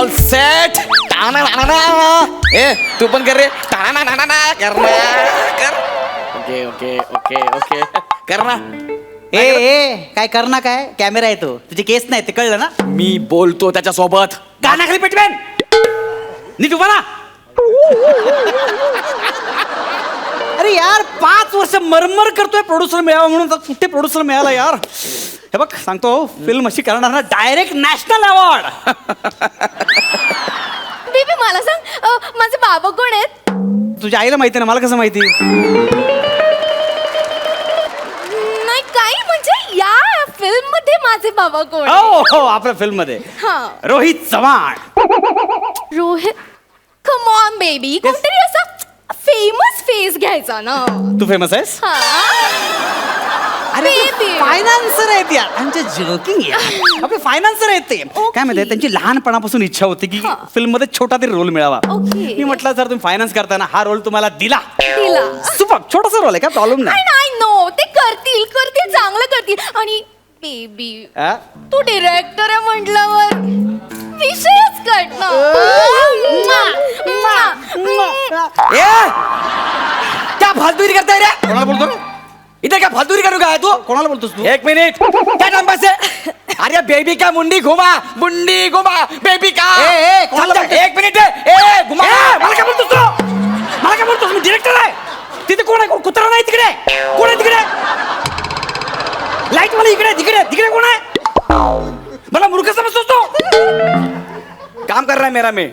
All set. ए तू पण कर रे. कर. ओके ओके ओके ओके कर ना. ए काय कर ना काय कॅमेरा येतो तुझे केस नाही ते कळलं ना. मी बोलतो त्याच्यासोबत. कानाखाली पेटवेन नीट उभा ना. अरे यार 5 वर्ष मरमर करतोय प्रोड्युसर मिळावा म्हणून कुठे प्रोड्युसर मिळाला यार. हे बघ सांगतो फिल्म अशी करणार ना डायरेक्ट नॅशनल अवॉर्ड. बेबी मला सांग माझे बाबा कोण आहेत? तुझ्या आईला माहिती ना मला कसं माहिती. नाही काही म्हणजे या फिल्म मध्ये माझे बाबा कोण? हो हो आपल्या फिल्म मध्ये हा Rohit Chavan. Rohit. Come on baby कोणतरी असा फेमस फेस घ्यायचा ना. तू फेमस आहेस. हा अरे Baby. फायनान्सर आहेत यार. आमचे जोकिंग आपले फायनान्सर आहेत ते. काय माहिती त्यांची लहानपणापासून इच्छा होती की हा. फिल्म मध्ये छोटा तरी रोल मिळावा. Okay. मी म्हटलं सर तुम्ही फायनान्स करताना हा रोल तुम्हाला दिला. दिला. सुपर छोटासा रोल आहे काय प्रॉब्लेम नाही. आय नो ते करतील करतील चांगलं करतील. आणि बेबी आ? तू डिरेक्टर आहे म्हटल्यावर विषयच कट ना. ए! क्या फालतूगिरी करताय रे. कोणाला बोलतो रे? इधर क्या फालतूगिरी करू काय तू. कोणाला बोलतोस तू. एक मिनिट. क्या नाम बस है. अरे बेबी का मुंडी घुमा बेबी का. कोणाला समजा, बोलतोस? एक मिनिट ए घुमा. मला काय बोलतोस तू. मला काय बोलतोस मी डिरेक्टर आहे. तिथे कोण आहे कुत्रा नाही तिकडे. कोण आहे तिकडे. लाईट मला इकडे तिकडे तिकडे कोण आहे. मला मूर्ख समजतोस तू. काम कर रहा है मेरा मैं.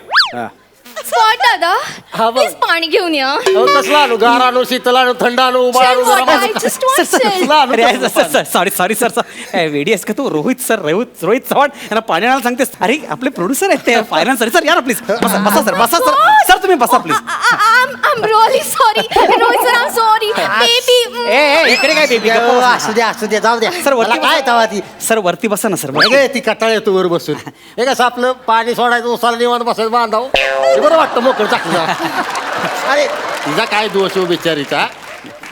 स्पॉट दादा हा, बघ. प्लीज पाणी घेऊन या. कसला आणू गार आणू शीतल आणू थंड आणू उबाळ आणू Chill water, गरम I आणू? just want chill. आणू सॉरी सॉरी सर वेडी आहेस का तू. रोहित चव्हाण यांना पाणी आणायला सांगतेस. अरे आपले प्रोड्युसर आहेत ते फायनान्सर. सर या ना प्लीज बसा बसा सर बसा सर. सर तुम्ही बसा please. I'm really sorry. Rohit sir I'm sorry. Baby. इकडे काय बेबी. असू द्या जाऊ द्या सर, मला वरती काय तवा ती सर वरती बसा ना सर. वेगळे ती कटाळ येतो वर बसून. हे कसं आपलं पाणी सोडायचं उसाला निवांत बसायचं बांधाव हे बरं वाटतं मोकळं चाकलं. अरे तिचा काय दोष हो बिचारीचा.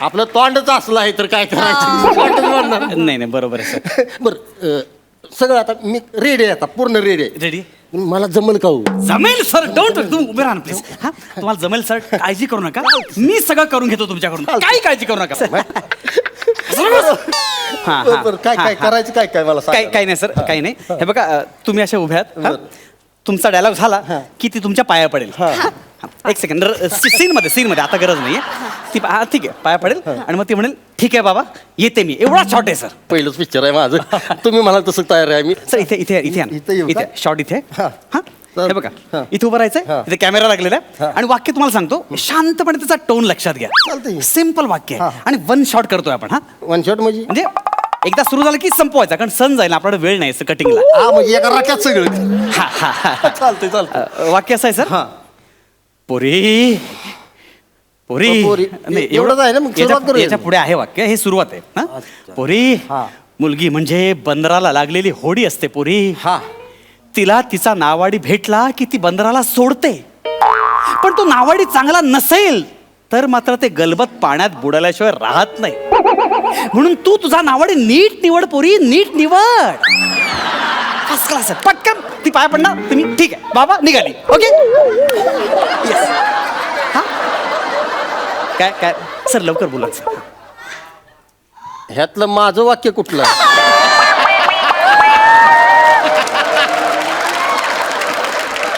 आपलं तोंडच असलं आहे तर काय करायचं. तोंडच म्हणणार. नाही नाही बरोबर आहे सर. बरं सगळं आता मी रेडी आहे आता पूर्ण रेडी आहे. रेडी मला जमल का हो. जमेल सर. डोंट तुम्ही उभे राहा प्लीज. हा तुम्हाला जमेल सर. काळजी करू नका. मी सगळं करून घेतो तुमच्याकडून. काही काळजी करू नका सर. हा बरं, बरं, काय काय करायचं काय काय मला सांगा. काही नाही सर काही नाही. हे बघा तुम्ही अशा उभ्या आहात. हा? तुमचा डायलॉग झाला की ती तुमच्या पाया पडेल. हा. एक सेकंड सीन मध्ये आता गरज नाहीये. ती ठीक आहे पाया पडेल आणि मग ती म्हणेल ठीक आहे बाबा येते मी. एवढा शॉर्ट आहे सर. पहिलंच पिक्चर आहे माझं. तुम्ही म्हणाल तसं तयार आहे मी. सर इथे इथे इथे इथे येऊ का? इथे शॉर्ट इथे हा. हा तर- हे बघा हा. इथे उभं राहायचंय. हा. इथे कॅमेरा लागलेला आहे आणि वाक्य तुम्हाला सांगतो शांतपणे त्याचा टोन लक्षात चालतंय. घ्या. सिम्पल वाक्य आहे हा. आणि वन शॉट करतोय आपण. हा वन शॉट म्हणजे म्हणजे एकदा सुरू झालं की संपवायचा कारण सण जाईल आपल्याला वेळ नाही कटिंगला. हा म्हणजे एका राख्यात सगळं. हा हा हा चालतंय चालतंय. वाक्य असं आहे सर. हा पोरी पोरी पोरी. नाही, एवढंच आहे ना, मग सुरुवात याच्या- करूया. याच्या पुढे आहे वाक्य. हे सुरुवात आहे. हा? पोरी हा. मुलगी म्हणजे बंदराला लागलेली होडी असते पोरी. हा तिला तिचा नावाडी भेटला की ती बंदराला सोडते. पण तो नावाडी चांगला नसेल तर मात्र ते गलबत पाण्यात बुडाल्याशिवाय राहत नाही. म्हणून तू तुझा नावाडी नीट निवड पोरी. नीट निवड. फर्स्ट क्लास आहे. पटकन ती पाय पडणार तुम्ही ठीक आहे बाबा निघाली. Okay yes. हा काय काय सर लवकर बोला सर. ह्यातलं माझं वाक्य कुठलं.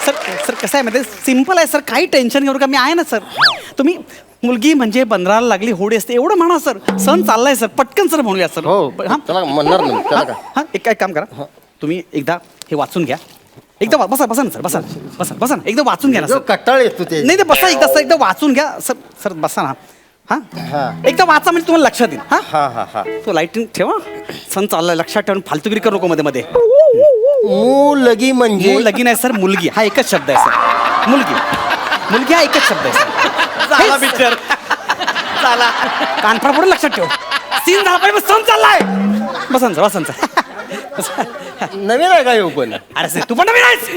सर सर कसं आहे माहिती सिम्पल आहे सर. काही टेन्शन घेऊ नका मी आहे ना सर. तुम्ही मुलगी म्हणजे बंदराला लागली होडी असते एवढं म्हणा सर. सण चाललाय सर. पटकन सर म्हणूया सर. हो हा त्याला म्हणणार नाही त्याला काय. हा एक काम करा तुम्ही एकदा हे वाचून घ्या. एकदा बसा बसा ना सर. बसा बसा बसा ना. एकदा वाचून घ्या ना जो सर. कटाळ येतो ते. नाही ते बसा एकदा सर. एकदा वाचून घ्या सर. सर बसा ना. हा हा. एकदा वाचा म्हणजे तुम्हाला लक्षात येईल. हा हा हा हा तो लाईटिंग ठेवा. सण चाललाय लक्षात ठेवून फालतूगिरी करू नको मध्ये मध्ये. मुलगी म्हणजे लगी नाही सर. मुलगी हा एकच शब्द आहे सर. मुलगी मुलगी हा एकच शब्द आहे सर. झाला पिक्चर झाला. कानफडा पुढे लक्षात ठेव. सीन झाला पाहिजे सण चाललाय. बसंत बसंत नवीन आहे का येऊ पण. अरे सर तू पण नवीन आहेस.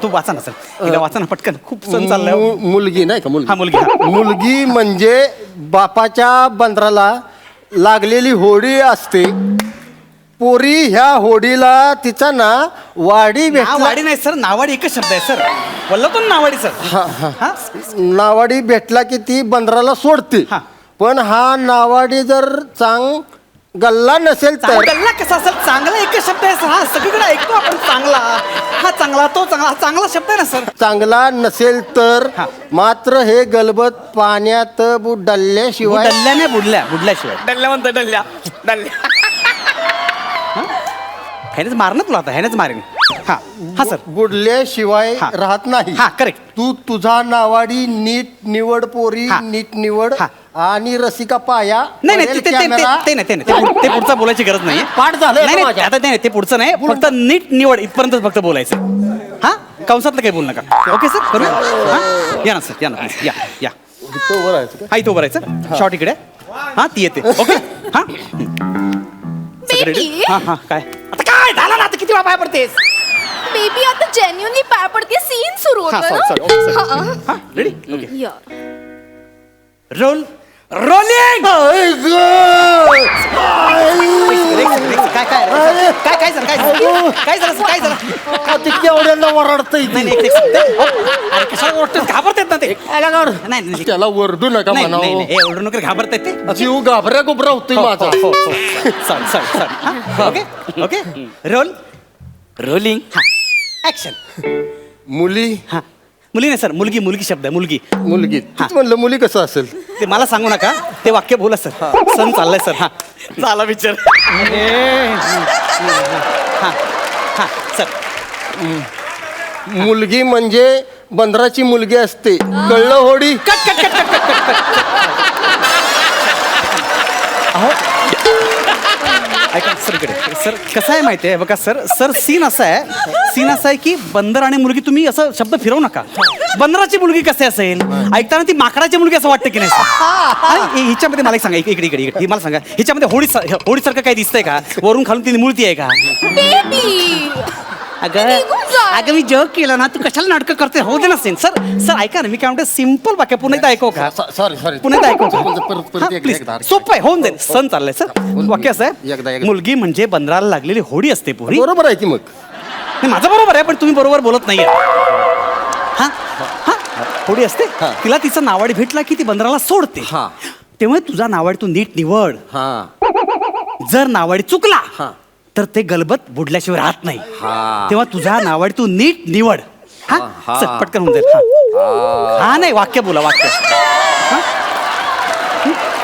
तू वाचा ना सर. एकदा वाचा ना पटकन. खूप सण चाललाय. मुलगी नाही का मुलगी. हा मुलगी हा. मुलगी म्हणजे बापाच्या बंदराला लागलेली होडी असते पोरी ह्या होडीला तिचा ना वाडी भेटला नावाडी नाही सर, नावाडी एकच शब्द आहे सर. बोललो तो नावाडी सर. हा? नावाडी भेटला की ती बंदराला सोडते. हा. पण हा नावाडी जर गल्ला नसेल तर गल्ला कसा असेल? चांगला एकच शब्द आहे सर. हा सगळीकडे ऐकतो आपण चांगला, हा चांगला, तो चांगला, हा चांगला शब्द आहे ना सर. चांगला नसेल तर हा. मात्र हे गलबत पाण्यात बुडल्याशिवाय डल्ल्याने बुडल्याशिवाय. डल्ल्या म्हणतो डल्ल्या डल्ल्या. ह्यानेच मार ना तुला आता, ह्यानेच मारेन. हा हा सर. बुडल्याशिवाय हा. राहत नाही. हा करेक्ट. तू तुझा नावाडी नीट निवड पोरी, हा. नीट निवड हा. आणि रसिका पाया नाही नाही पडेल ते कॅमेरा. ते पुढचं बोलायची गरज नाही. पाठ झालंय नाही आता नाही माझ्या. आता नाही ते पुढचं नाही, फक्त नीट निवड इथपर्यंत फक्त बोलायचं. हा कंसातलं काही बोलू नका. ओके सर करूया. हा? या ना सर, या ना please. या इथं उभं राहायचं का? हा इथं उभं राहायचं. शॉर्ट इकडे. हा ती येते. ओके. हा सगळे ready? बेबी हा हा काय आता काय झालं ना, आता किती पाय पडतेस? बेबी आता जेन्युअनली पाय पडते, सीन सुरू हा होतो sorry. ना. हा रेडी ओके. या. Roll rolling. आई गं! काय काय काय काय झालं काय झालं काय झालं? आ, ते केवढ्यांना वरडतंय नाही ते. नाही, एक second. अरे कशाला ओरडतेस? घाबरतात ना ते. नाही नाही त्याला वरडू नका नाही म्हणावं. नाही, नाही, ओरडू नका, घाबरतात ते. जीव घाबऱ्या गुबरा होतोय माझा. Sorry okay okay. Role rolling. Action. मुली हा मुली नाही सर, मुलगी शब्द आहे, मुलगी. मुलगी तीच म्हणलं मुली कसं असेल. ते मला सांगू नका, ते वाक्य बोला सर. सण चाललाय सर. हा झाला विचार. हा हा सर. मुलगी म्हणजे बंदराची मुलगी असते, कळलं होडी. Cut cut cut cut cut अहो ऐका सर इकडे. सर कसं आहे माहिती आहे बघा सर सीन असा आहे की बंदर आणि मुलगी, तुम्ही असं शब्द फिरवू नका. बंदराची मुलगी कसे असेल, ऐकताना ती माकडाची मुलगी असं वाटतं की नाही सर? आणि हिच्यामध्ये मला एक सांगा, इकडे इकडे इकडे मला सांगा, हिच्यामध्ये होडीसारखं काही दिसतंय का? वरून खालून ती मूर्ती आहे का? बेबी अगं मी जोक केला ना, तू कशाला नाटकं करते? हो दे ना सीन. सर ऐका ना, मी काय म्हणते सिम्पल वाक्य पुन्हा एकदा ऐकू का? सॉरी पुन्हा एकदा ऐकू का? परत हा, एकदा- please. एकदा. सोपं आहे, होऊन जाईल. सण चाललाय सर. वाक्य असं एकदा- आहे, एकदा. मुलगी म्हणजे बंदराला लागलेली होडी असते पोरी. बरोबर आहे की मग. नाही, माझं बरोबर आहे, पण तुम्ही बरोबर बोलत नाहीये. हा हा होडी असते, हा. तिला तिचं नावाडी भेटला की ती बंदराला सोडते. हा. तेव्हा तुझा नावाडी तू नीट निवड. हा जर नावाडी चुकला हा. तर ते गलबत बुडल्याशिवाय राहत नाही. हा. तेव्हा तुझा नावाडी तू नीट निवड. हा हा. चल, पटकन होऊन जाईल. हा नाही, वाक्य बोला, वाक्य. हा?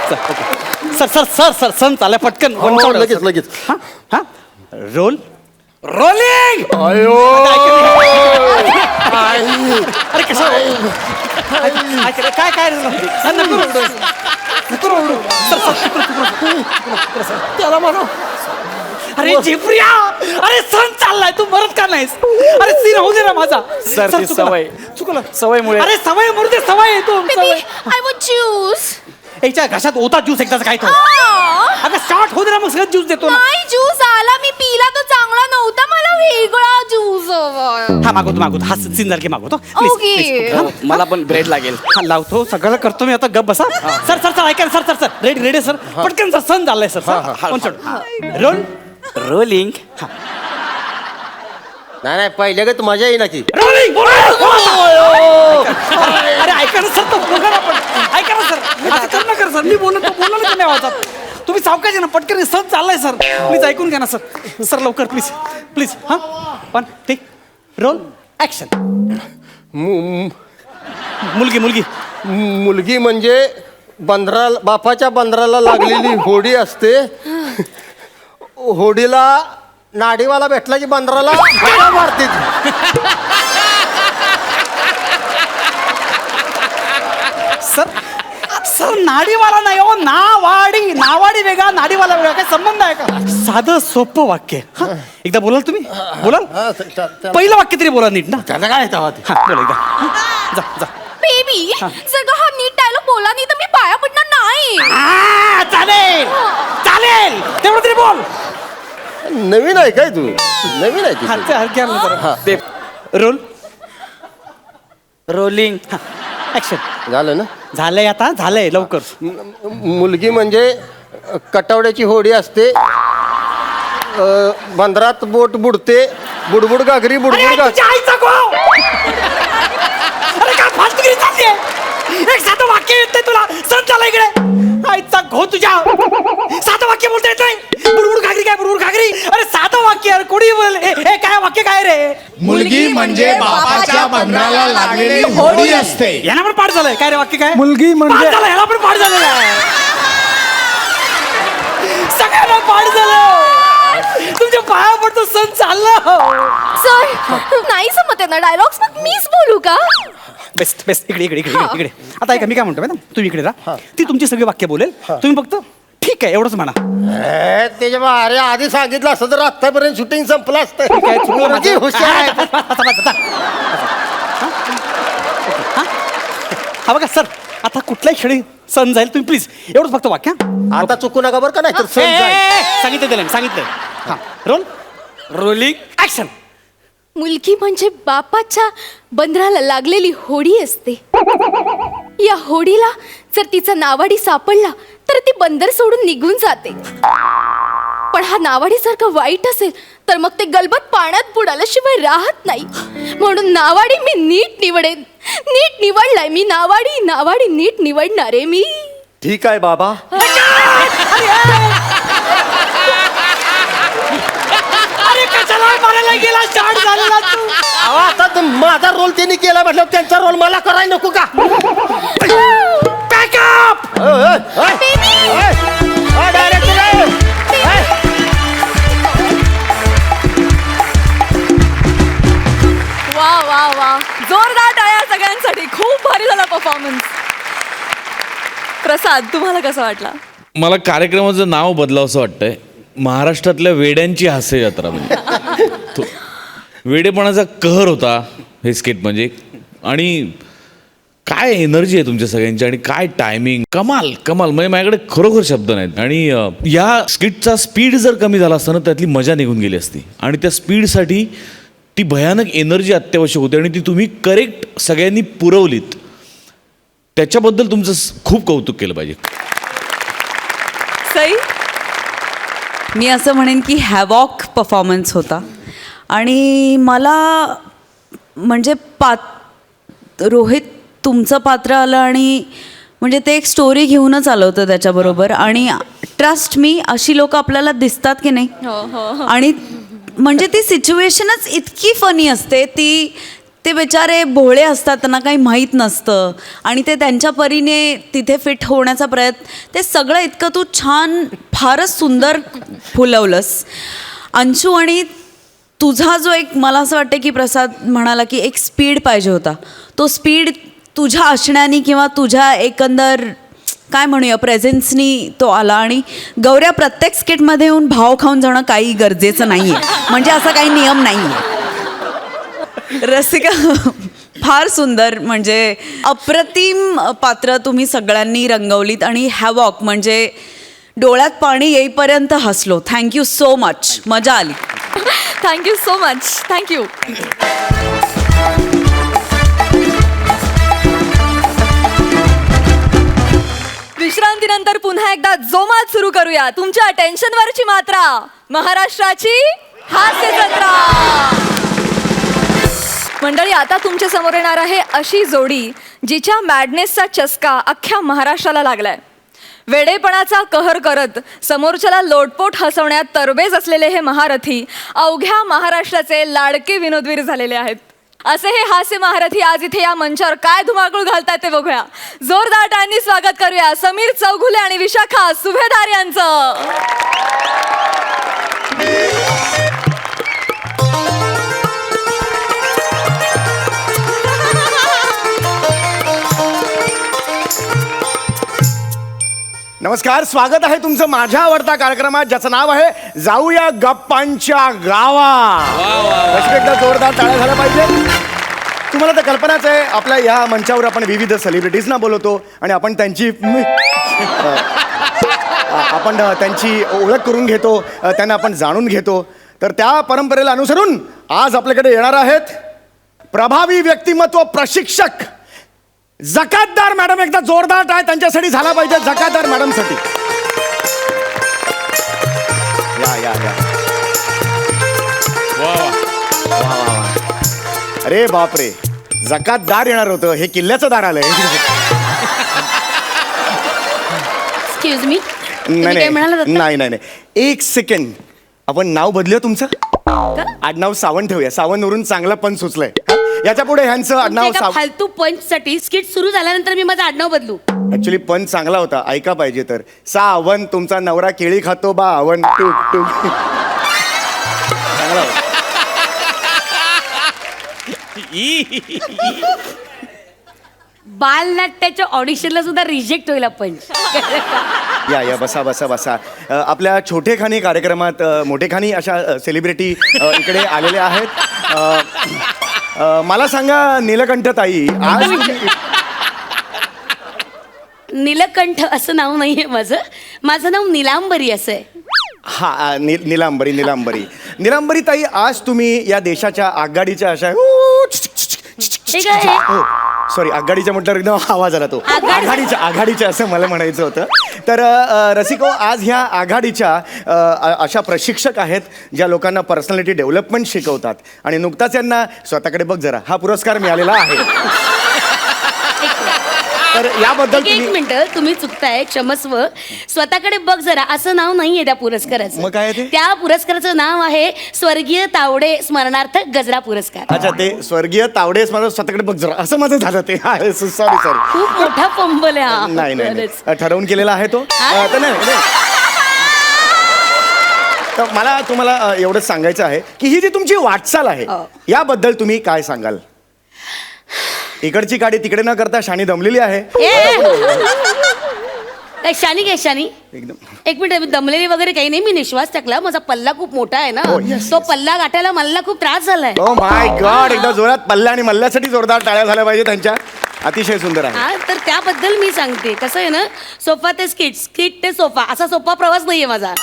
चल, ओके. सर सण चाललाय, पटकन हो, one shot. लगेच. हा हा रोल रोलिंग. अयो अरे कसं काय झालं? नको रडू. नको रडू. सर, त्याला म्हणा. अरे जिप्रिया, अरे सण चाललाय, तू मरत का नाहीस? अरे सीन होऊ दे ना माझा. सर, ती चुकलं सवयमुळे. अरे सवय मरू दे, सवय आहे तू. Baby I want juice. याच्या घशात होता ज्यूस एकदाच काय तो. अगं स्टार्ट होऊ दे ना, मग सगळं ज्यूस देतो ना. नाही ज्यूस आला, मी पिला तो चांगला नव्हता, मला वेगळा ज्यूस हवाय. हा मागवतो हा सीन झालं की मागवतो. Okay. प्लीज मला पण ब्रेड लागेल. हा लावतो, सगळं करतो मी आता. गप बसा. सर ऐका ना, सर रेडी सर. पटकन सर, सण चाललाय सर. Role rolling. नाही पहिले का तू मजा येईना की. रोलिंग. अरे ऐका ना सर, तो बोला ना पण. ऐका ना सर, असं कर नका सर. मी बोललो ना नाही आवाजात. तुम्ही सावकाश आहे ना, पटकन सण चाललाय सर. प्लीज ऐकून घ्या ना सर लवकर प्लीज. हा पण ठीक. Roll action. मुलगी म्हणजे बापाच्या बंदराला लागलेली होडी असते. होडीला नाडीवाला भेटला की बंदराला मारते ती. सर नाडीवाला नाही हो, नावाडी वेगळा, नाडीवाला वेगळा. काय संबंध आहे का? साधं सोपं वाक्य. हा, एकदा बोलाल तुम्ही? बोलाल? पहिलं वाक्य तरी बोला नीट ना. त्याला काय येतं आवाज? हा बोला एकदा. जा बेबी जर का हा नीट डायलॉग बोला नाही तर मी पाया पडणार नाही. चालेल तेवढं तरी बोल. नवीन आहे काय तू? नवीन आहे हा ते रोल रोलिंग. ऍक्शन. झालं ना. झालंय आता, झालंय लवकर. मुलगी म्हणजे कटावड्याची होडी असते. बंदरात बोट बुडते बुडबुड घागरी अरे बुडबुड घागरी. तुझ्या आईचा गो अरे काय फालतूगिरी चाललीये एक साधं वाक्य येत नाही तुला सण झाला इकडे आईचा घो तुझ्या साधं वाक्य बोलता येत नाही बुडबुड घागरी काय बुडबुड घागरी अरे साधं वाक्य अरे कोणी बोल हे काय वाक्य काय रे मुलगी म्हणजे बापाच्या बंधनाला लागलेली होडी असते. यांना पण पाठ झालंय काय रे वाक्य काय मुलगी म्हणजे- पाठ झालं ह्याला पण पाठ झालेलं आहे सगळ्यांना पाठ झालं तुमच्या पाया पडतो सण चाललं सर नाही जमत आहे ना डायलॉग्स मग मीच बोलू का बेस्ट बेस्ट इकडे इकडे इकडे इकडे आता ऐका मी काय म्हणतो मॅडम तुम्ही इकडे राहा ती तुमची सगळी वाक्य बोलेल तुम्ही फक्त ठीक आहे एवढंच म्हणा त्याच्या अरे आधी सांगितलं असतं तर आतापर्यंत शूटिंग संपलं असतं. काय चुकलं माझं? पोरगी हुशार आहे. हा बघा सर आता कुठल्याही क्षणी सण जाईल तुम्ही प्लीज एवढंच फक्त वाक्य हा? आता चुकू नका बरं का नाही तर ए, सण ए, जाईल. ए, सांगितलं त्याला मी, सांगितलं हा रोल रोलिंग ऍक्शन मुलगी म्हणजे बापाच्या बंधनाला लागलेली होडी असते या होडीला जर तिचा नावाडी सापडला तर ती बंदर सोडून निघून जाते पण हा नावाडी सारखा वाईट असेल तर मग ते गलबत पाण्यात बुडाल्याशिवाय राहत नाही म्हणून नावाडी मी नीट निवडेन नीट निवडलाय मी नावाडी नावाडी नीट निवडणारे मी ठीक आहे बाबा. अरे कशाला मारायला गेला स्टार्ट झालेला तू अहो, आता माझा रोल त्यांनी केला म्हटलं त्यांचा रोल मला करायला नको का? बॅकअप वा वा वा जोरदार टाळ्या सगळ्यांसाठी खूप भारी झाला परफॉर्मन्स प्रसाद तुम्हाला कसा वाटला मला कार्यक्रमाचं नाव बदलावंसं वाटतंय महाराष्ट्रातल्या वेड्यांची हास्य जत्रा म्हणजे तो वेडेपणाचा कहर होता हे स्किट म्हणजे आणि काय एनर्जी आहे तुमच्या सगळ्यांची आणि काय टायमिंग कमाल कमाल म्हणजे माझ्याकडे खरोखर शब्द नाहीत आणि या स्किटचा स्पीड जर कमी झाला असता ना त्यातली मजा निघून गेली असती आणि त्या स्पीडसाठी ती भयानक एनर्जी अत्यावश्यक होती आणि ती तुम्ही करेक्ट सगळ्यांनी पुरवलीत त्याच्याबद्दल तुमचं खूप कौतुक केलं पाहिजे. सई मी असं म्हणेन की हॅवॉक परफॉर्मन्स होता आणि मला म्हणजे रोहित तुमचं पात्र आलं आणि म्हणजे ते एक स्टोरी घेऊनच आलं होतं त्याच्याबरोबर आणि ट्रस्ट मी अशी लोक आपल्याला दिसतात की नाही आणि म्हणजे ती सिच्युएशनच इतकी फनी असते ते बेचारे भोळे असतात त्यांना काही माहीत नसतं आणि ते त्यांच्या परीने तिथे फिट होण्याचा प्रयत्न ते सगळं इतकं तू छान फारच सुंदर फुलवलंस अंशू आणि तुझा जो एक मला असं वाटतं की प्रसाद म्हणाला की एक स्पीड पाहिजे होता तो स्पीड तुझ्या असण्याने किंवा तुझ्या एकंदर काय म्हणूया प्रेझेन्सनी तो आला आणि गौऱ्या प्रत्येक स्किटमध्ये येऊन भाव खाऊन जाणं काही गरजेचं नाही आहे म्हणजे असा काही नियम नाही आहे रसिका फार सुंदर म्हणजे अप्रतिम पात्र तुम्ही सगळ्यांनी रंगवलीत आणि हॅवॉक म्हणजे डोळ्यात पाणी येईपर्यंत हसलो थँक्यू सो मच मजा आली थँक्यू सो मच थँक्यू विश्रांतीनंतर पुन्हा एकदा जोमात सुरू करूया तुमच्या टेन्शनवरची मात्रा महाराष्ट्राची हास्य जत्रा मंडळी आता तुमच्या समोर येणार आहे अशी जोडी जिच्या मॅडनेसचा चस्का अख्ख्या महाराष्ट्राला लागलाय वेडेपणाचा कहर करत समोरच्याला लोटपोट हसवण्यात तरबेज असलेले हे महारथी अवघ्या महाराष्ट्राचे लाडके विनोदवीर झालेले आहेत असे हे हास्य महारथी आज इथे या मंचावर काय धुमाकूळ घालतात ते बघूया जोरदार टाळ्यांनी स्वागत करूया समीर चौघुले आणि विशाखा सुभेदार यांचं नमस्कार स्वागत आहे तुमचं माझ्या आवडता कार्यक्रमात ज्याचं नाव आहे जाऊया गप्पांच्या गावा एकदा जोरदार टाळ्या झाल्या पाहिजे तुम्हाला तर कल्पनाच आहे आपल्या या मंचावर आपण विविध सेलिब्रिटीजना बोलवतो आणि आपण त्यांची ओळख करून घेतो त्यांना आपण जाणून घेतो तर त्या परंपरेला अनुसरून आज आपल्याकडे येणार आहेत प्रभावी व्यक्तिमत्व प्रशिक्षक जकातदार मॅडम एकदा जोरदार टाळ्या त्यांच्यासाठी झाला पाहिजे जकातदार मॅडमसाठी या या या अरे बापरे, जकात दार येणार होतं, हे किल्ल्याचं दार आलंय. एक्सक्यूज मी, नाही काय म्हणाला नाही नाही नाही नाही. एक सेकंड, आपण नाव बदलूया तुमचं. आडनाव सावंत ठेवूया. सावंतवरून चांगला पण सुचलंय. हा? याच्या पुढे ह्यांचं आडनाव फालतू पंच साठी स्किट सुरू झाल्यानंतर मी माझं आडनाव बदलू? ऍक्च्युली पण चांगला होता, ऐका पाहिजे तर. सावंत, तुमचा नवरा केळी खातो बा अवन टूक टूक. चांगला होता. बालनाट्याच्या ऑडिशनला सुद्धा रिजेक्ट होईल पंच. या बसा बसा बसा. आपल्या छोटेखानी कार्यक्रमात मोठेखानी अशा सेलिब्रिटी इकडे आलेले आहेत. मला सांगा नीलकंठ ताई, आज नीलकंठ असं नाव नाहीये माझं नाव नीलांबरी असं आहे. हा नीलांबरी नीलांबरी नीलांबरी ताई, आज तुम्ही या देशाच्या आघाडीच्या अशा हे काय आहे? सॉरी, आघाडीच्या म्हटल्यावर एकदम आवाज आला तो. आघाडीच्या असं मला म्हणायचं होतं. तर रसिको, आज ह्या आघाडीच्या अशा प्रशिक्षक आहेत ज्या लोकांना पर्सनॅलिटी डेव्हलपमेंट शिकवतात. आणि नुकताच यांना स्वतःकडे बघ जरा हा पुरस्कार मिळालेला आहे. तर याबद्दल एक मिनिट, तुम्ही चुकताय, क्षमस्व. स्वतःकडे बघ जरा असं नाव नाहीये त्या पुरस्काराचं. मग काय आहे ते? त्या पुरस्काराचं नाव आहे स्वर्गीय तावडे स्मरणार्थ गजरा पुरस्कार. अच्छा, ते स्वर्गीय तावडेस माझं स्वतःकडे बघ जरा असं माझं झालं ते. सॉरी. खूप मोठा फंबल आहे हा. नाही नाही, ठरवून केलेला आहे तो. तर नाही. तर मला तुम्हाला एवढंच सांगायचं आहे की ही जी तुमची वाटचाल आहे याबद्दल तुम्ही काय सांगाल? इकडची गाडी तिकडे न करता शाणी दमलेली आहे. काय शानी एकदम. एक मिनिट, मी दमलेली वगैरे काही नाही. मी निश्वास टाकला, माझा पल्ला खूप मोठा आहे ना. तो पल्ला गाठायला मला खूप त्रास झालाय. ओ माय गॉड, एकदा जोरात पल्ला आणि मल्ल्यासाठी जोरदार टाळ्या झाल्या पाहिजे त्यांच्या. अतिशय सुंदर आहे. हा, तर त्याबद्दल मी सांगते. कसं आहे ना, सोफा ते स्किट ते सोफा, असा सोपा प्रवास नाहीये माझा.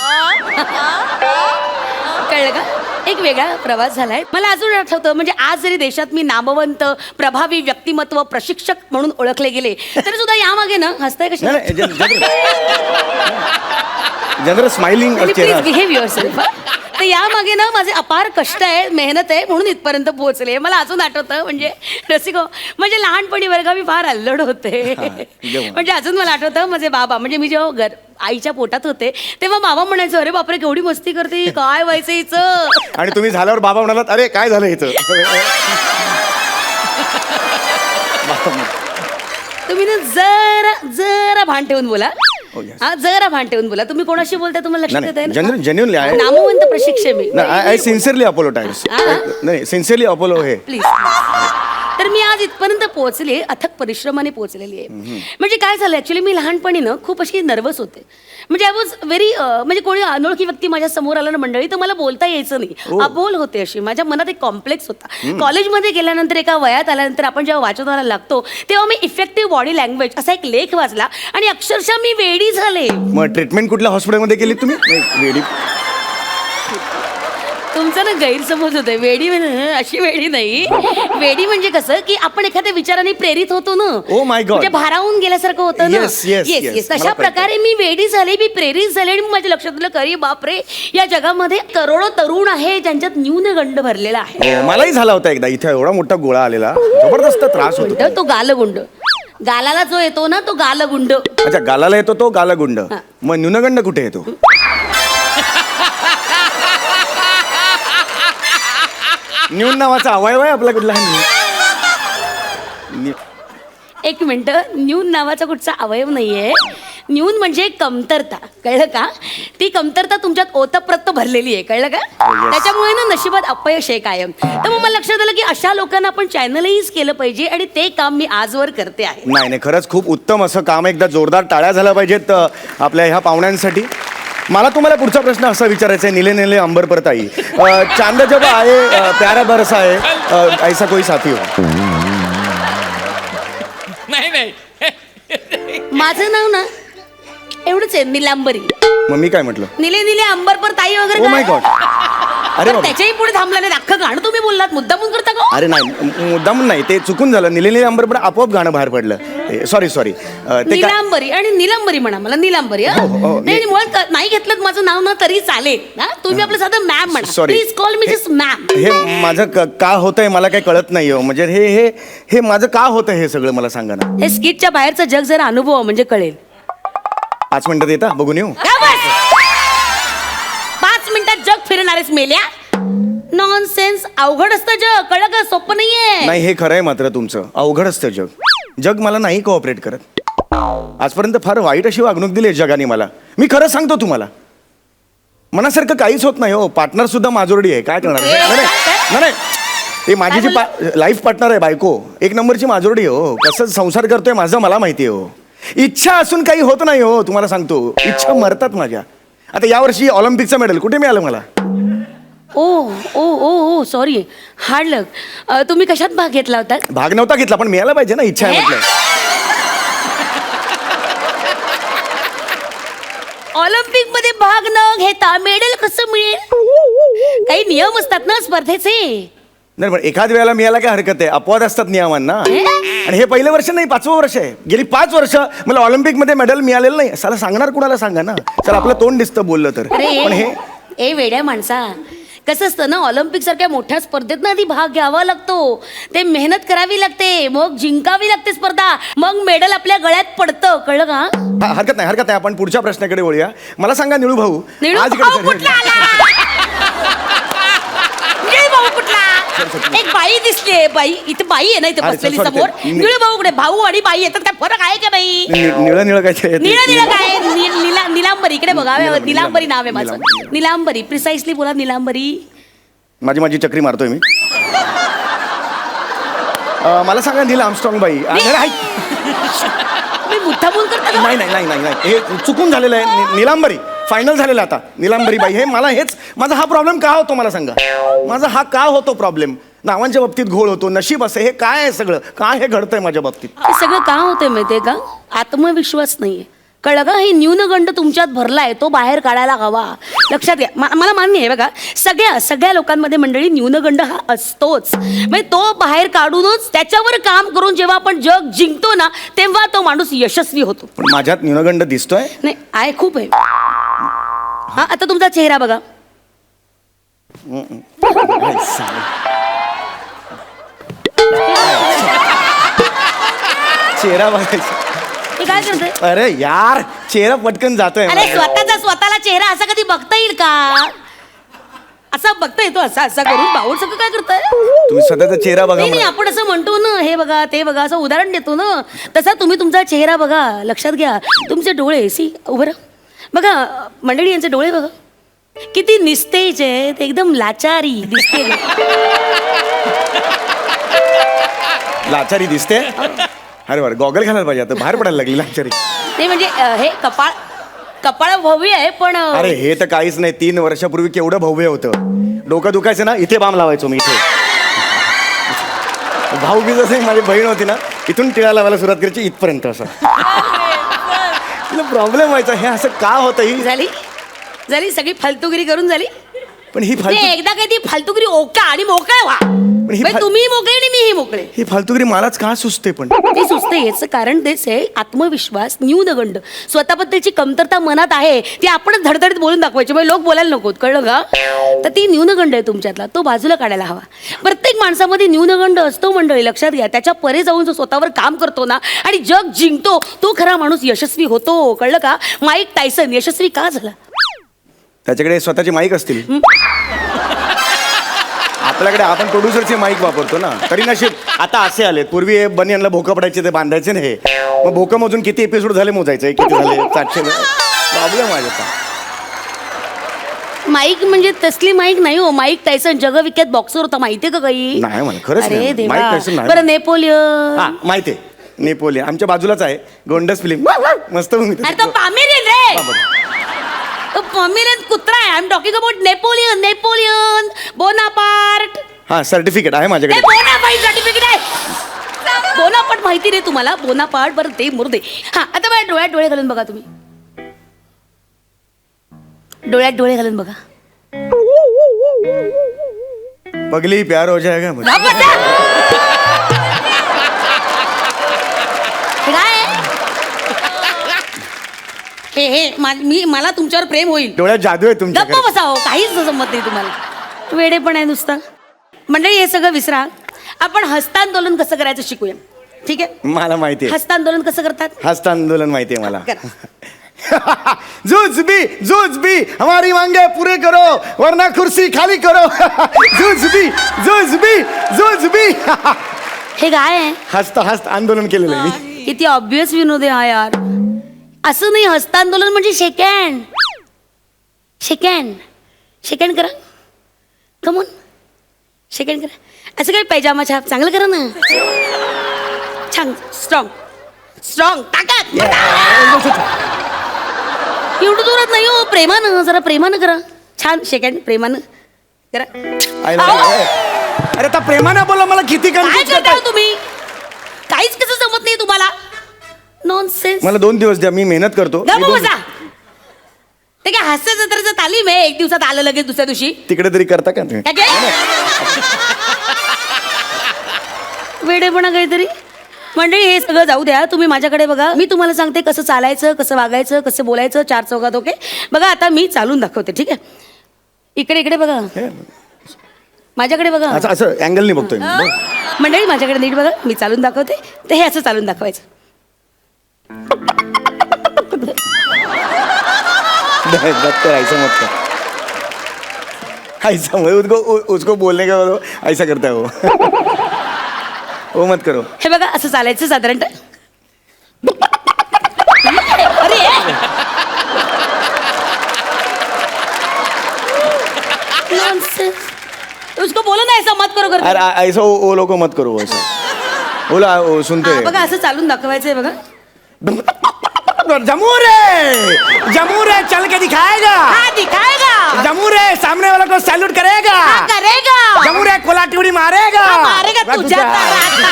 कळलं का? एक वेगळा प्रवास झालाय. मला अजून आठवतं, म्हणजे आज जरी देशात मी नामवंत प्रभावी व्यक्तिमत्व प्रशिक्षक म्हणून ओळखले गेले तरी सुद्धा यामागे ना, हसताय कशी, general smiling. Please behave yourself. तर यामागे ना माझे अपार कष्ट आहे, मेहनत आहे, म्हणून इथपर्यंत पोहोचले. मला अजून आठवतं, म्हणजे रसिको, म्हणजे लहानपणी वर्ग मी फार अल्लड होते. म्हणजे अजून मला आठवतं, माझे बाबा, म्हणजे मी जेव्हा आईच्या पोटात होते तेव्हा बाबा म्हणायचं, अरे बापरे केवढी मस्ती करते, काय व्हायचं हिचं. आणि तुम्ही झाल्यावर बाबा म्हणालात, अरे काय झालं हिचं. तुम्ही ना जरा भान ठेवून बोला. हा, जरा भान ठेवून बोला. तुम्ही कोणाशी बोलताय तुम्हाला लक्षात येत आहे ना? जेन्युइनली आहे. नामवंत प्रशिक्षक मी. I sincerely अपोलोटाइज. नाही, सिन्सिअरली अपोलो हे. प्लीज. तर मी आज इथपर्यंत पोहोचले, अथक परिश्रमाने पोहोचलेली आहे. म्हणजे काय झालं, ऍक्च्युली मी लहानपणी ना खूप अशी नर्वस होते. म्हणजे आय वॉज व्हेरी, म्हणजे कोणी अनोळखी व्यक्ती माझ्या समोर आलं ना मंडळी, तर मला बोलता यायचं नाही. अबोल होते अशी. माझ्या मनात एक कॉम्प्लेक्स होता. कॉलेजमध्ये गेल्यानंतर, एका वयात आल्यानंतर, आपण जेव्हा वाचनाला लागतो तेव्हा मी इफेक्टिव्ह बॉडी लँग्वेज असा एक लेख वाचला आणि अक्षरशः मी वेडी झाले. मग ट्रीटमेंट कुठल्या हॉस्पिटलमध्ये केली तुम्ही? वेडी. तुमचा ना गैरसमज होतोय. वेडी अशी वेडी नाही. वेडी म्हणजे कसं की आपण एखाद्या विचाराने प्रेरित होतो ना. Oh my God. म्हणजे भारावून गेल्यासारखं होतं ना. Yes. तशा प्रकारे मी वेडी झाले, मी प्रेरित झाले आणि माझ्या लक्षात आलं, अरे बापरे, या जगामध्ये करोडो तरुण आहे ज्यांच्यात न्यूनगंड भरलेला आहे. मलाही झाला होता एकदा. इथे एवढा मोठा गोळा आलेला, जबरदस्त त्रास होतो. तो गालगुंड. गालाला जो येतो ना, तो गालगुंड. अच्छा, गालाला येतो तो गालगुंड. मग न्यूनगंड कुठे येतो? न्यून नावाचा अवयव आहे आपला कुठला? एक मिनिट, न्यून नावाचा कुठचा अवयव नाहीये. न्यून म्हणजे कमतरता. कळलं का? ती कमतरता तुमच्यात ओतप्रत भरलेली आहे. कळलं का? त्याच्यामुळे ना नशिबात अपयश आहे कायम. तर मग मला लक्षात आलं की अशा लोकांना आपण चॅनलाइज केलं पाहिजे आणि ते काम मी आजवर करते आहे. नाही, खरंच खूप उत्तम असं काम. एकदा जोरदार टाळ्या झाल्या पाहिजेत आपल्या ह्या पाहुण्यांसाठी. मला तुम्हाला पुढचा प्रश्न असा विचारायचा आहे, नीले नीले अंबर पर ताई, चांद जब आए प्यारा बरसा है, ऐसा कोई साथी हो? नाही. माझं नाव ना एवढंच आहे, नीलांबरी. मग मी काय म्हटलं? निले निले अंबर पर ताई वगैरे. Oh my God. अरे बाबा. त्याच्याही पुढे थांबला नाही. अख्खं गाणं तुम्ही बोललात, मुद्दामून करता का? अरे नाही, मुद्दामून नाही, ते चुकून झालं. निले निले अंबर पण आपोआप गाणं बाहेर पडलं. सॉरी ते काय निलांबरी आणि निलांबरी म्हणा मला निलांबरी हं? हो, हो, नाही मुळात नाही घेतलं माझं नाव ना तरी चालेल हा तुम्ही आपलं साधं मॅम म्हणा Sorry. Please call me just ma'am हे माझं का होतंय मला काही कळत नाही हो म्हणजे हे माझं का होतं हे सगळं मला सांगा ना. हे स्किटच्या बाहेरचं जग जरा अनुभव म्हणजे कळेल 5 मिनिटात येता बघून येऊ. का बस 5 मिनिटात जग फिरणारेच मेल्या नॉनसेन्स अवघड असतं जग कळलं का सोपं नाहीये नाही हे खरं आहे मात्र तुमचं अवघड असतं जग मला नाही कोऑपरेट करत. आजपर्यंत फार वाईट अशी वागणूक दिली आहे जगाने मला. मी खरं सांगतो तुम्हाला मनासारखं काहीच होत नाही हो. पार्टनर सुद्धा माजोरडी आहे काय करणार. नाही नाही हे माझी जी लाईफ पार्टनर आहे बायको 1 नंबरची माजोरडी आहे हो. कसं संसार करतोय माझं मला माहिती आहे हो. इच्छा असून काही होत नाही हो. तुम्हाला सांगतो इच्छा मरतात माझ्या. आता यावर्षी ऑलिम्पिकचं मेडल कुठे मिळालं मला. ओ ओ ओ ओ सॉरी हार्ड लक तुम्ही कशात भाग घेतला होता भाग नव्हता घेतला पण मिळायला पाहिजे ना. इच्छा आहे म्हटलं. ऑलिम्पिक मध्ये भाग न घेता मेडल कसं मिळेल काही नियम असतात ना स्पर्धेचे नाही पण एखाद वेळेला मिळायला काय हरकत आहे. अपवाद असतात नियमांना. आणि हे पहिलं वर्ष नाही 5वं वर्ष आहे. गेली 5 वर्ष मला ऑलिम्पिक मध्ये मेडल मिळालेलं नाही. साला सांगणार कुणाला सांगा ना. चल आपलं तोंड दिसतं बोललं तर. पण हे ए वेड्या माणसा कसं असतं ना ऑलिम्पिक सारख्या मोठ्या स्पर्धेत ना आधी भाग घ्यावा लागतो ते मेहनत करावी लागते मग जिंकावी लागते स्पर्धा मग मेडल आपल्या गळ्यात पडतं कळलं का हरकत नाही आपण पुढच्या प्रश्नाकडे वळूया. मला सांगा निळू भाऊ निळू आज भाऊ कुठला आला निळू भाऊ कुठला एक बाई दिसली बाई इथे बाई आहे ना इथे अरे, बसलेली sorry, समोर sorry. निळू भाऊ कुठे भाऊ आणि बाई येतात काय फरक आहे का बाई निळं काय निळं काय निलांबरी इकडे बघा निलांबरी नाव आहे माझं निलांबरी प्रिसाइसली बोला निलांबरी माझी चक्री मारतोय मी. मला सांगा नील आर्मस्ट्रॉंग बाई. अरे, ऐक. मी मुद्दामून करता का? नाही हे चुकून झालेलं आहे. निलांबरी फायनल झालेलं आता. निलांबरी बाई हे मला माझा हा प्रॉब्लेम का होतो मला सांगा. माझा हा का होतो प्रॉब्लेम. नावांच्या बाबतीत घोळ होतो नशीब असं हे काय आहे सगळं काय हे घडतंय माझ्या बाबतीत. हे सगळं का होतंय माहितीये का आत्मविश्वास नाहीये कळलं का हे न्यूनगंड तुमच्यात भरलाय तो बाहेर काढायला हवा लक्षात घ्या मला मान्य आहे बघा सगळ्या लोकांमध्ये मंडळी न्यूनगंड हा असतोच म्हणजे तो बाहेर काढूनच त्याच्यावर काम करून जेव्हा आपण जग जिंकतो ना तेव्हा तो माणूस यशस्वी होतो. पण माझ्यात न्यूनगंड दिसतोय. नाही आहे खूप आहे. हा आता तुमचा चेहरा बघा चेहरा बघायचा. हे काय करतोय अरे यार चेहरा पटकन जातोय. अरे स्वतःला चेहरा असा कधी बघता येईल का असा बघता येतो असा करून बाऊल सगळं काय करताय तुम्ही स्वतःचा चेहरा बघा. नाही आपण असं म्हणतो ना हे बघा ते बघा असं उदाहरण देतो ना तसा तुम्ही तुमचा चेहरा बघा लक्षात घ्या तुमचे डोळे उभं राहा बघा मंडळी यांचे डोळे बघा किती निस्तेज आहेत एकदम लाचारी दिसते लाचारी दिसते. अरे बरं गॉगल घालायला पाहिजे आता बाहेर पडायला लागली लाचारी. ते म्हणजे हे कपाळ भव्य आहे पण अरे हे तर काहीच नाही 3 वर्षापूर्वी केवढं भव्य होतं. डोकं दुखायचं ना इथे बाम लावायचो मी इथे. भाऊ बी जसं माझी बहीण होती ना इथून टिळा लावायला सुरुवात करायची इथपर्यंत असं. प्रॉब्लेम व्हायचा हे असं का होतं ही झाली सगळी फालतूगिरी करून झाली पण ही एकदा काही ती फालतूगिरी ओका आणि मोकळे व्हा तुम्ही मोकळे आणि मीही मोकळे ही फालतूगिरी मलाच का सुचते पण ते सुचते याचं कारण तेच आहे आत्मविश्वास न्यूनगंड स्वतःबद्दलची कमतरता मनात आहे ती आपणच धडधडीत बोलून दाखवायची म्हणजे लोक बोलायला नकोत कळलं का तर ती न्यूनगंड आहे तुमच्यातला तो बाजूला काढायला हवा. प्रत्येक माणसामध्ये न्यूनगंड असतो मंडळी लक्षात घ्या त्याच्या परे जाऊन जो स्वतःवर काम करतो ना आणि जग जिंकतो तो खरा माणूस यशस्वी होतो कळलं का. माईक टायसन यशस्वी का झाला त्याच्याकडे स्वतःचे माईक असतील. आपल्याकडे आपण प्रोड्युसरचे माईक वापरतो ना तरी नशीब आता असे आले. पूर्वी बनियनला भोकं पडायचे ते बांधायचे ना हे मग भोकं मोजून किती एपिसोड झाले मोजायचे किती झाले 700. प्रॉब्लेम आहे माईक म्हणजे तसली माईक नाही हो माईक टायसन जगविख्यात बॉक्सर होता माहितीये का काही नाही मला खरंच अरे नाही. देवा माईक टायसन नाही. बरं नेपोलियन हा माहिती आहे नेपोलियन आमच्या बाजूलाच आहे गोंडस फिल्म मस्त अरे तो पामेरियन रे तो पामेरियन कुत्रा आहे I am talking about Napoleon Bonaparte हा सर्टिफिकेट आहे माझ्याकडे. बोनापार्ट सर्टिफिकेट आहे बोनापार्ट माहिती रे तुम्हाला बोनापार्ट बरं ते मुर्दे. हा आता माझ्या डोळ्यात डोळे घालून बघा तुम्ही डोळ्यात डोळे घालून बघा पगली प्यार हो जाएगा मुझे. काय मला तुमच्यावर प्रेम होईल. डोळ्यात जादू आहे तुमच्या. गप्प बसा हो, काहीच जमत नाही तुम्हाला. वेडे पण आहे नुसतं. मंडळी हे सगळं विसरा. आपण हस्तांदोलन कसं करायचं शिकूया. ठीक आहे, मला माहिती आहे हस्तांदोलन कसं करतात. हस्तांदोलन माहिती आहे मला. करा. जूझ भी हमारी मांगे पूरे करो वरना कुर्सी खाली करो. जूझ भी. हे काय आहे. हस्त आंदोलन केलेलं आहे मी. किती ऑब्विस विनोद आहे हा यार. असं नाही, हस्तांदोलन म्हणजे सेकंड करा. कमॉन सेकंड करा. असं काय पैजामा छाप चांगलं करा ना. छान स्ट्रॉंग ताकद. एवढं जोरात नाही हो, प्रेमानं, जरा प्रेमानं करा. छान सेकंड प्रेमानं करा. अरे आता प्रेमाने बोला, मला किती काय कन्फ्युज करताय करताय. तुम्ही. काहीच कसं जमत नाही तुम्हाला. नॉनसेन्स. मला 2 दिवस द्या, मी मेहनत करतो. मी गप्प 2 बसा. ते काय हास्य जत्रेचं तालीम आहे. 1 दिवसात आलं लगेच दुसऱ्या दिवशी. तिकडे तरी करता का तुम्ही. काय काय? वेडेपणा काहीतरी. मंडळी हे सगळं जाऊ द्या, तुम्ही माझ्याकडे बघा. मी तुम्हाला सांगते कसं चालायचं, कसं वागायचं, कसं बोलायचं 4 चौघात. ओके बघा, आता मी चालून दाखवते. ठीक आहे, इकडे बघा, माझ्याकडे बघा. असं अँगलनी बघतोय मी. मंडळी माझ्याकडे नीट बघा, मी चालून दाखवते. तर हे असं चालून दाखवायचं. मत कर ऐसा मत कर. ऐसा उसको बोलने का बोलो ऐसा करता है वो मत करो. हे बघा असं चालायचं साधारणतः. अरे Nonsense. उसको बोलो ना ऐसा मत करो करके. अरे ऐसा वो लोग को मत करो ऐसा. बोला वो सुनते हा, बघा असं चालून दाखवायचंय बघा. जमूर है चल के दिखाएगा. हा दिखाएगा. जमूर है सामने वाला को सैल्यूट करेगा. हा, करेगा. जमूर है कोलाटी उडी मारेगा. हा, मारेगा तुझ्या तराता.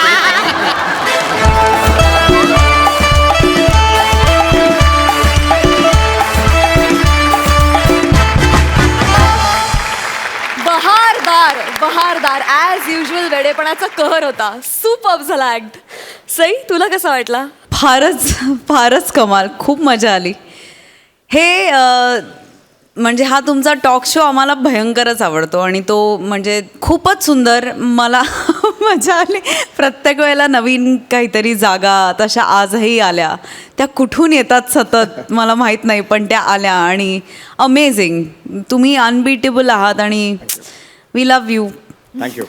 बहारदार ॲज युजल वेडेपणाचा कहर होता. सुपर्ब झाला ऍक्ट. सई, तुला कसा वाटला. फारच कमाल. खूप मजा आली. हे म्हणजे हा तुमचा टॉक शो आम्हाला भयंकरच आवडतो आणि तो म्हणजे खूपच सुंदर. मला मजा आली. प्रत्येक वेळेला नवीन काहीतरी जागा तशा आजही आल्या. त्या कुठून येतात सतत मला माहीत नाही, पण त्या आल्या आणि अमेझिंग. तुम्ही अनबीटेबल आहात आणि वी लव्ह यू. थँक्यू.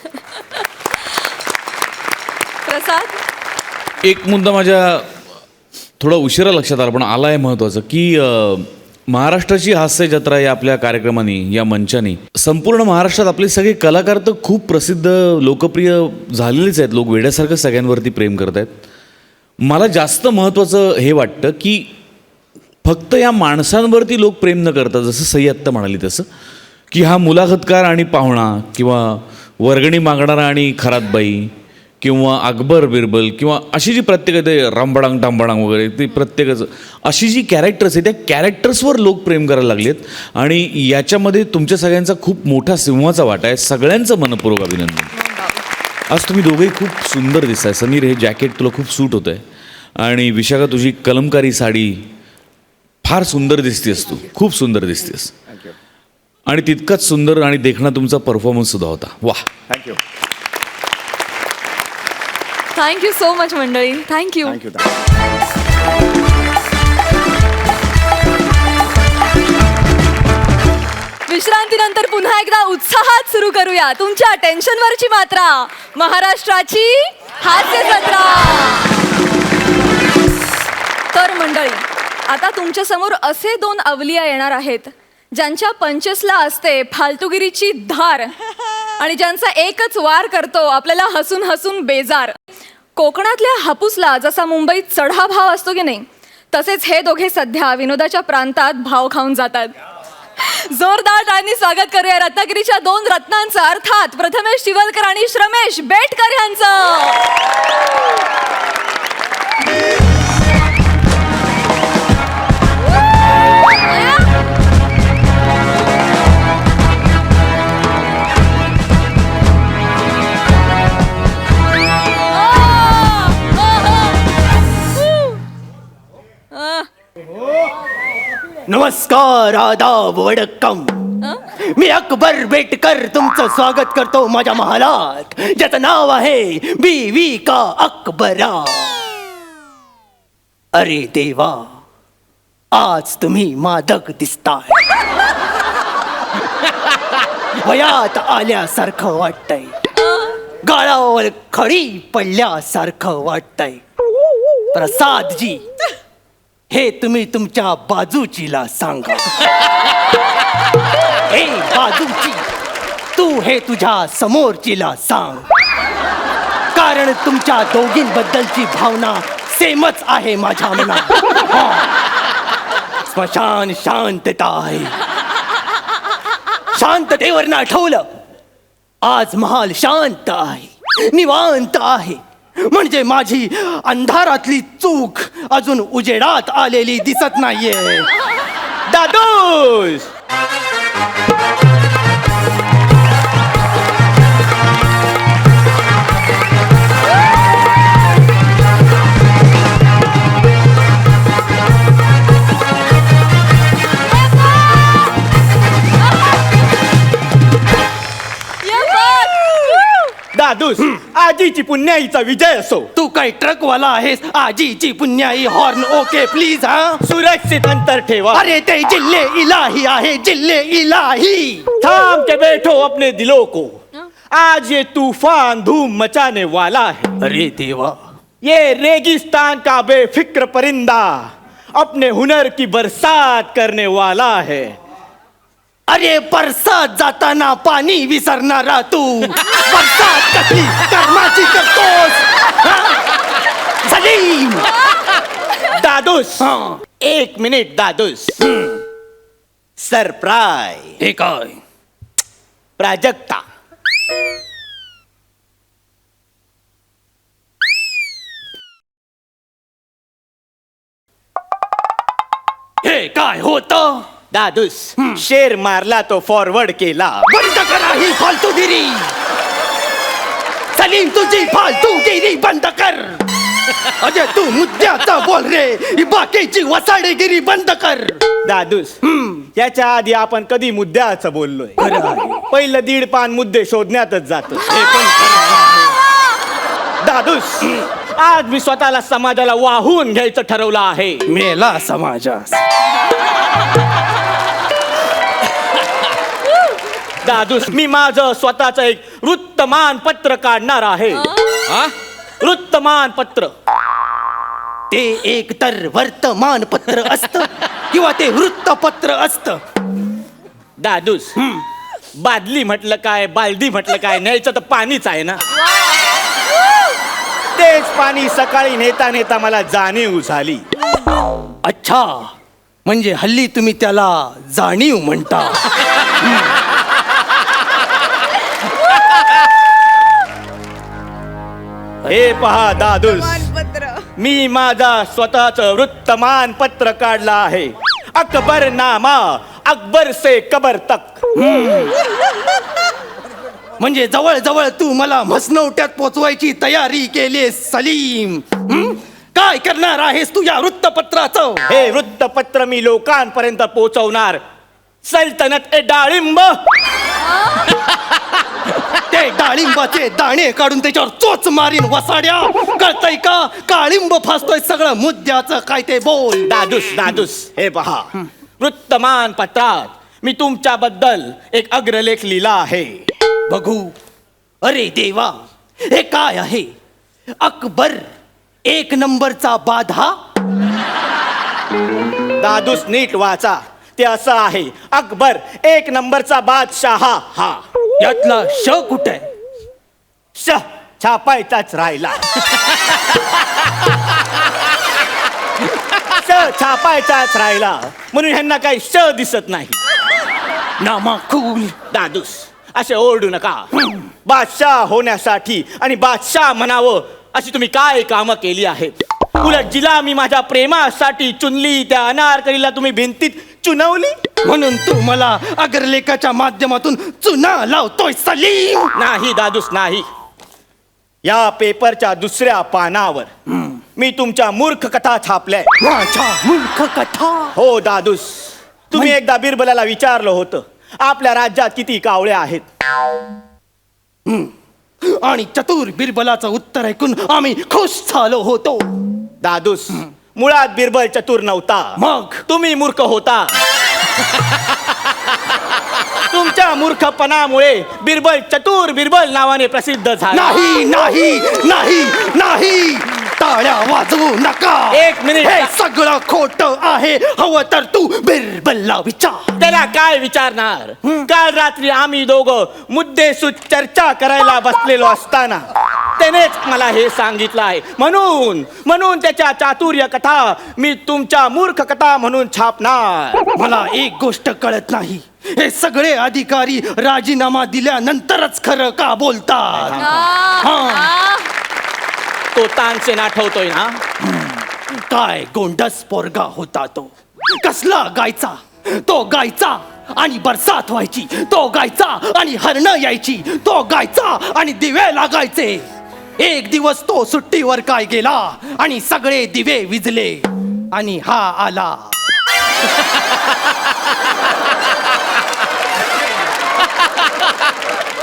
प्रसाद, एक मुद्दा माझ्या थोडा उशिरा लक्षात आला पण आला आहे महत्त्वाचं की महाराष्ट्राची हास्य जत्रा या आपल्या कार्यक्रमाने, या मंचाने संपूर्ण महाराष्ट्रात आपले सगळे कलाकार तर खूप प्रसिद्ध लोकप्रिय झालेलेच आहेत. लोक वेड्यासारखं सगळ्यांवरती प्रेम करत आहेत. मला जास्त महत्त्वाचं हे वाटतं की फक्त या माणसांवरती लोक प्रेम न करता, जसं सई आत्ता म्हणाली तसं, की हा मुलाखतकार आणि पाहुणा किंवा वर्गणी मागणारा आणि खरातबाई किंवा अकबर बिरबल किंवा अशी जी प्रत्येक ते रामबडांग टांबडांग वगैरे ती प्रत्येकाचं अशी जी कॅरेक्टर्स आहे त्या कॅरेक्टर्सवर लोक प्रेम करायला लागलेत आणि याच्यामध्ये तुमच्या सगळ्यांचा खूप मोठा सिंहाचा वाटा आहे. सगळ्यांचं मनपूर्वक अभिनंदन. आज तुम्ही दोघेही खूप सुंदर दिसताय. समीर, हे जॅकेट तुला खूप सूट होतं आहे आणि विशाखा तुझी कलमकारी साडी फार सुंदर दिसतेस. तू खूप सुंदर दिसतेस आणि तितकाच सुंदर आणि देखणा तुमचा परफॉर्मन्स सुद्धा होता. वाह. थँक्यू. थँक्यू सो मच मंडळी. थँक्यू. थँक्यू. विश्रांतीनंतर पुन्हा एकदा उत्साहात सुरू करूया तुमच्या टेन्शनवरची मात्रा, महाराष्ट्राची हास्य जत्रा. तर मंडळी, आता तुमच्या समोर असे 2 अवलिया येणार आहेत ज्यांच्या पंचसला असते फालतुगिरीची धार आणि ज्यांचा एकच वार करतो आपल्याला हसून हसून बेजार. कोकणातल्या हापूसला जसा मुंबईत चढा भाव असतो की नाही, तसेच हे दोघे सध्या विनोदाच्या प्रांतात भाव खाऊन जातात. जोरदार टाळ्यांनी स्वागत करूया रत्नागिरीच्या 2 रत्नांचं, अर्थात प्रथमेश शिवलकर आणि श्रमेश बेटकर यांचं. नमस्कार, आदाब, वडक्कम. मी अकबर बेटकर तुमचं स्वागत करतो माझ्या महालात, ज्याचं नाव आहे बीवी का अकबरा. अरे देवा, आज तुम्ही मादक दिसताय. वयात आल्यासारखं वाटतंय, गाळावर खडी पडल्यासारखं वाटतंय. प्रसादजी, हे तुम्ही तुमच्या बाजूचीला सांगा. हे बाजूची, तू हे तुझ्या समोरचीला सांग. कारण तुमच्या दोघींबद्दलची भावना सेमच आहे माझ्या मनात. स्मशान शांतता आहे. शांततेवर ना ठेवलं, आज महाल शांत आहे, निवांत आहे. म्हणजे माझी अंधारातली चूक अजून उजेडात आलेली दिसत नाहीये. दादूस, दादूस, आजीची पुण्याईचा विजय असो. तू काय ट्रकवाला आहेस? आजीची पुण्याई हॉर्न ओके प्लीज. हा, सुरक्षित अंतर ठेवा. अरे ते जिल्हे इलाही आहे, जिल्हे इलाही. थाम के बैठो अपने दिलों को, आज ये तूफान धूम मचाने वाला है. अरे देवा, ये रेगिस्तान का बेफिक्र परिंदा अपने हुनर की बरसात करने वाला है. अरे बरसात जाताना पाणी विसरणारा तू, बरसात कसली कर्माची करतोस? हा? सलीम, दादूस, हा. 1 मिनिट दादूस. सरप्राईज. हे काय? प्राजक्ता. हे काय होतं? दादूस, शेर मारला तो फॉरवर्ड केला. बंद करा ही फालतूगिरी. सलीम, तुझी फालतूगिरी बंद कर. अरे तू मुद्द्याचा बोल रे, ही बाकीची वसाडेगिरी बंद कर. दादूस, याच्या आधी आपण कधी मुद्द्याचं बोललोय? पहिलं 1.5 पान मुद्दे शोधण्यातच जात. दादूस, आज मी स्वतःला समाजाला वाहून घ्यायचं ठरवलं आहे. मेला समाजास. दादूस, मी माझं स्वतःचं एक वृत्तमानपत्र काढणार आहे. वृत्तमानपत्र. ते एक तर वर्तमानपत्र असतं किंवा ते वृत्तपत्र असतं. दादूस, बादली म्हटलं काय, बालदी म्हटलं काय, न्यायचं तर पाणीच आहे ना. तेच पाणी सकाळी नेता नेता मला जाणीव झाली. अच्छा, म्हणजे हल्ली तुम्ही त्याला जाणीव म्हणता. हे पहा दादूस, मी माझा स्वतःच वृत्तमानपत्र काढला आहे. अकबर नामा, अकबर से कबर तक. म्हणजे जवळ जवळ तू मला म्हसनवट्यात पोचवायची तयारी केली सलीम. काय करणार आहेस तू या वृत्तपत्राचं? हे वृत्तपत्र मी लोकांपर्यंत पोहोचवणार. सल्तनत ए डाळिंब. ते डाळिंबाचे दाणे काढून त्याच्यावर चोच मारीन वसाड्या. कळतय का? काळिंब फासतोय सगळं मुद्द्याचं काय ते बोल. दादूस, दादूस, हे पहा, वृत्तमानपत्रात मी तुमच्याबद्दल एक अग्रलेख लिहिला आहे. बघू. अरे देवा, हे काय आहे? अकबर 1 नंबरचा बाधा. दादूस, नीट वाचा. ते असं आहे, अकबर 1 नंबरचा बादशाह. हा, यातला श कुठे? श छापायचाच राहिला. श छापायचाच राहिला म्हणून ह्यांना काही श दिसत नाही. नामाकूल. दादूस, असे ओरडू नका. बादशाह होण्यासाठी आणि बादशाह म्हणावं अशी तुम्ही काय कामं केली आहेत? उलट जिला मी माझ्या प्रेमासाठी चुनली, त्या अनारकलीला तुम्ही भिंतीत चुनवली. म्हणून तू मला अग्रलेखाच्या माध्यमातून चुना लावतोय सलीम. नाही दादूस, नाही. या पेपरच्या 2ऱ्या पानावर मी तुमच्या मूर्ख कथा छापल्या. माझ्या मूर्ख कथा. हो दादूस, तुम्ही एकदा बिरबलाला विचारलं होतं आपल्या राज्यात किती कावळे आहेत. आणि चतुर बिरबलाचं उत्तर ऐकून आम्ही खुश झालो होतो. दादूस, मुळात बिरबल चतुर नव्हता, मग? तुम्ही मूर्ख होता. तुमच्या मूर्खपणामुळे बिरबल चतुर बिरबल नावाने प्रसिद्ध झाला. नाही नाही नाही नाही, टाळ्या वाजवू नका. एक मिनिट. हे सगळं खोट आहे. हवं तर तू बिरबलला विचार. त्याला काय विचारणार? काल रात्री आम्ही दोघं मुद्देसूद चर्चा करायला बसलेलो असताना त्यानेच मला हे सांगितलं आहे. म्हणून त्याच्या चातुर्य कथा मी तुमच्या मूर्ख कथा म्हणून छापणार. मला एक गोष्ट कळत नाही, हे सगळे अधिकारी राजीनामा दिल्यानंतरच खरं का बोलतात? तो तानसेन आठवतोय ना? काय गोंडस पोरगा होता तो. कसला गायचा तो, गायचा आणि बरसात व्हायची. तो गायचा आणि हरणं यायची. तो गायचा आणि दिवे लागायचे. एक दिवस तो सुट्टीवर काय गेला आणि सगळे दिवे विझले आणि हा आला.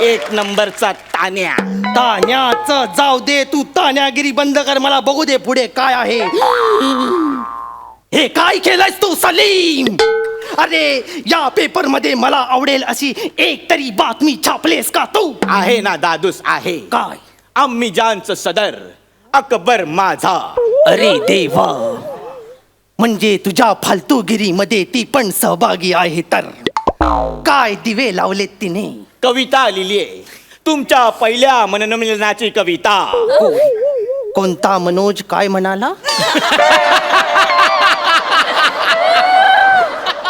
एक नंबरचा तान्या. तान्याचं जाऊ दे, तू तान्यागिरी बंद कर. मला बघू दे पुढे काय आहे. हे काय केलंयस तू सलीम? अरे या पेपर मध्ये मला आवडेल अशी एक तरी बातमी छापलेस का तू? आहे ना दादूस, आहे. काय? अम्मी जानचं सदर अकबर माझा. अरे देवा, म्हणजे तुझ्या फालतूगिरीमध्ये ती पण सहभागी आहे तर? काय दिवे लावलेत तिने? कविता लिहिलीये, तुमच्या पहिल्या मननमिलनाची कविता. कोणता मनोज काय म्हणाला?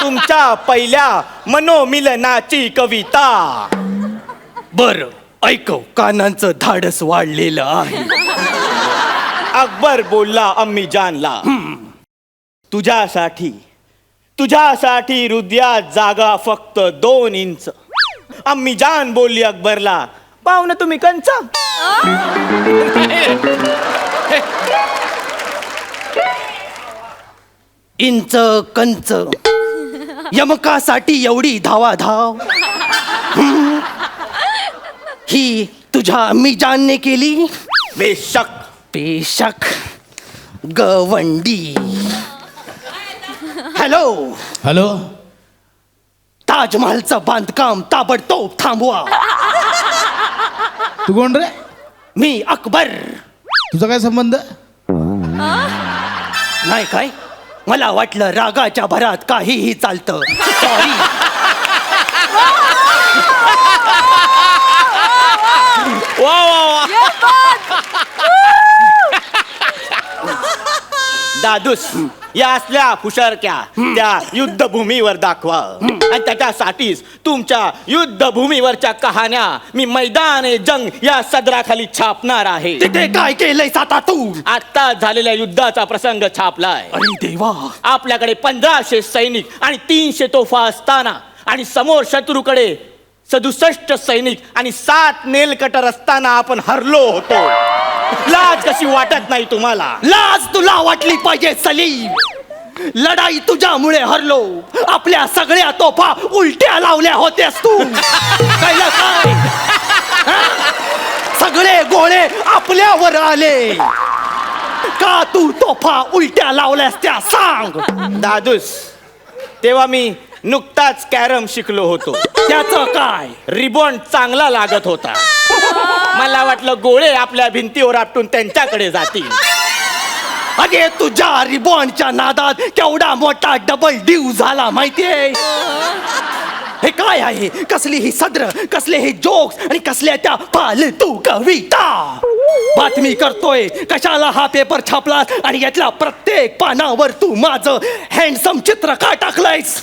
तुमच्या पहिल्या मनोमिलनाची कविता. बर ऐकव, कानांचं धाडस वाढलेलं आहे. अकबर बोलला अम्मी जानला, तुझ्यासाठी हृदयात जागा फक्त 2 इंच. अम्मी जान बोलली अकबरला, पाहू ना तुम्ही कंच. इंच कंच यमकासाठी एवढी धावाधाव ही तुझ्या अम्मी जानने केली? बेशक. बेशक गवंडी. हॅलो हॅलो, ताजमहलचं बांधकाम ताबडतोब थांबवा. तू कोण रे? मी अकबर. तुझा काय संबंध? नाही काय, मला वाटलं रागाच्या भरात काहीही चालतं. सॉरी. वा वा वा. दादूस, या असल्या फुशारक्या त्या युद्धभूमीवर दाखवा. आणि त्याच्यासाठीच तुमच्या युद्धभूमीवरच्या कहाण्या मी मैदान जंग या सदराखाली छापणार आहे. तिथे काय केलंयस आता तू? आता झालेल्या युद्धाचा प्रसंग छापलाय. अरे देवा, आपल्याकडे 1500 सैनिक आणि 300 तोफा असताना आणि समोर शत्रूकडे 67 सैनिक आणि 7 नेलकटर असताना आपण हरलो होतो. लाज कशी वाटत नाही तुम्हाला? लाज तुला वाटली पाहिजे सलीम. लढाई तुझ्यामुळे हरलो. आपल्या सगळ्या तोफा उलट्या लावल्या होत्यास तू. कळलं काय? हा? सगळे गोळे आपल्यावर आले. का तू तोफा उलट्या लावल्यास त्या सांग. दादूस, तेव्हा मी नुकताच कॅरम शिकलो होतो. त्याचं काय? रिबॉन्ड चांगला लागत होता. मला वाटलं गोळे आपल्या भिंतीवर आपटून त्यांच्याकडे जातील. अरे तुझ्या रिबॉनच्या नादात केवढा मोठा डबल ड्यू झाला माहितीये? हे काय आहे? कसली ही सद्र, कसले हे जोक्स आणि कसल्या त्या फालतू कविता. बातमी करतोय कशाला हा पेपर छापलास आणि यातल्या प्रत्येक पानावर तू माझं हँडसम चित्र का टाकलंयस?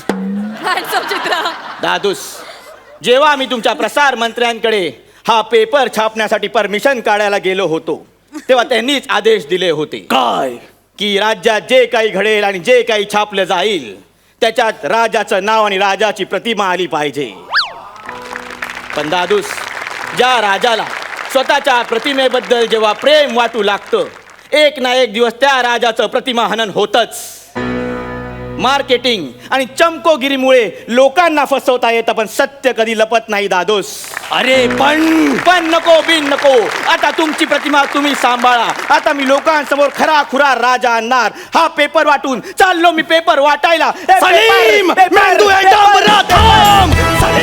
हँडसम चित्र. दादूस, जेव्हा मी तुमच्या प्रसार मंत्र्यांकडे हा पेपर छापण्यासाठी परमिशन काढायला गेलो होतो तेव्हा त्यांनीच आदेश दिले होते. काय? की राज्यात जे काही घडेल आणि जे काही छापलं जाईल त्याच्यात राजाचं नाव आणि राजाची प्रतिमा आली पाहिजे. पण दादूस, ज्या राजाला स्वतःच्या प्रतिमेबद्दल जेव्हा प्रेम वाटू लागतं एक ना एक दिवस त्या राजाचं प्रतिमा हनन होतच. मार्केटिंग आणि चमकोगिरीमुळे लोकांना फसवता येतं, पण सत्य कधी लपत नाही दादोस. अरे पण नको बिन नको. आता तुमची प्रतिमा तुम्ही सांभाळा. आता मी लोकांसमोर खरा खुरा राजा आणणार. हा पेपर वाटून चाललो मी पेपर वाटायला. सलीम, मेंदू एकदम बरा थांब. सलीम!